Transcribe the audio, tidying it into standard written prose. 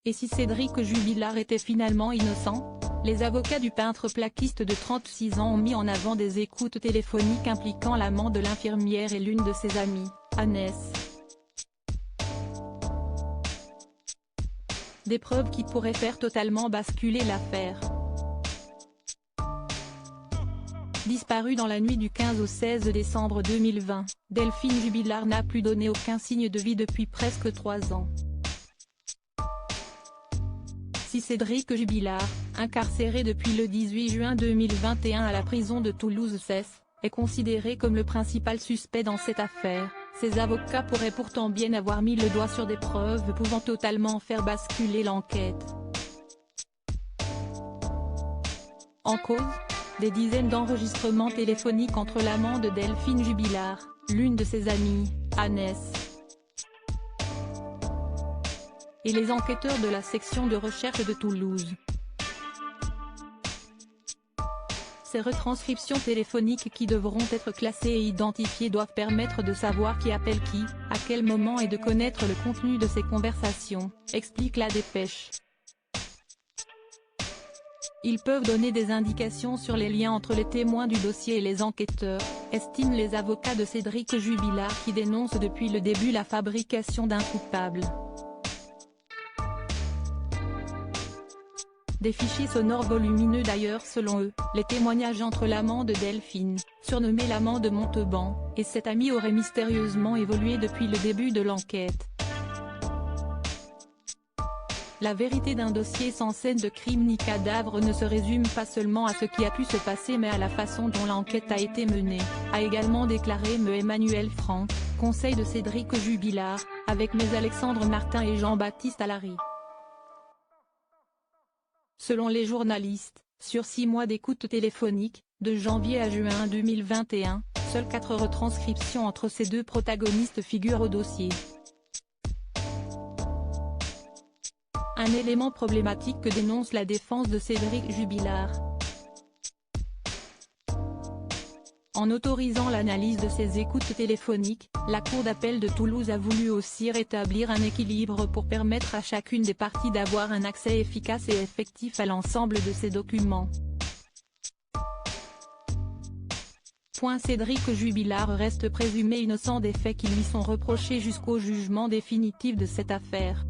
Et si Cédric Jubilard était finalement innocent? Les avocats du peintre plaquiste de 36 ans ont mis en avant des écoutes téléphoniques impliquant l'amant de l'infirmière et l'une de ses amies, Agnès. Des preuves qui pourraient faire totalement basculer l'affaire. Disparue dans la nuit du 15 au 16 décembre 2020, Delphine Jubilard n'a plus donné aucun signe de vie depuis presque 3 ans. Si Cédric Jubilard, incarcéré depuis le 18 juin 2021 à la prison de Toulouse-Cesse, est considéré comme le principal suspect dans cette affaire, ses avocats pourraient pourtant bien avoir mis le doigt sur des preuves pouvant totalement faire basculer l'enquête. En cause, des dizaines d'enregistrements téléphoniques entre l'amant de Delphine Jubilard, l'une de ses amies, Agnès, et les enquêteurs de la section de recherche de Toulouse. Ces retranscriptions téléphoniques qui devront être classées et identifiées doivent permettre de savoir qui appelle qui, à quel moment et de connaître le contenu de ces conversations, explique la dépêche. Ils peuvent donner des indications sur les liens entre les témoins du dossier et les enquêteurs, estiment les avocats de Cédric Jubilard qui dénoncent depuis le début la fabrication d'un coupable. Des fichiers sonores volumineux d'ailleurs selon eux, les témoignages entre l'amant de Delphine, surnommé l'amant de Montauban, et cet ami auraient mystérieusement évolué depuis le début de l'enquête. La vérité d'un dossier sans scène de crime ni cadavre ne se résume pas seulement à ce qui a pu se passer mais à la façon dont l'enquête a été menée, a également déclaré me Emmanuel Franck, conseil de Cédric Jubilard, avec mes Alexandre Martin et Jean-Baptiste Allary. Selon les journalistes, sur 6 mois d'écoute téléphonique, de janvier à juin 2021, seules 4 retranscriptions entre ces deux protagonistes figurent au dossier. Un élément problématique que dénonce la défense de Cédric Jubilard. En autorisant l'analyse de ces écoutes téléphoniques, la Cour d'appel de Toulouse a voulu aussi rétablir un équilibre pour permettre à chacune des parties d'avoir un accès efficace et effectif à l'ensemble de ces documents. Cédric Jubilard reste présumé innocent des faits qui lui sont reprochés jusqu'au jugement définitif de cette affaire.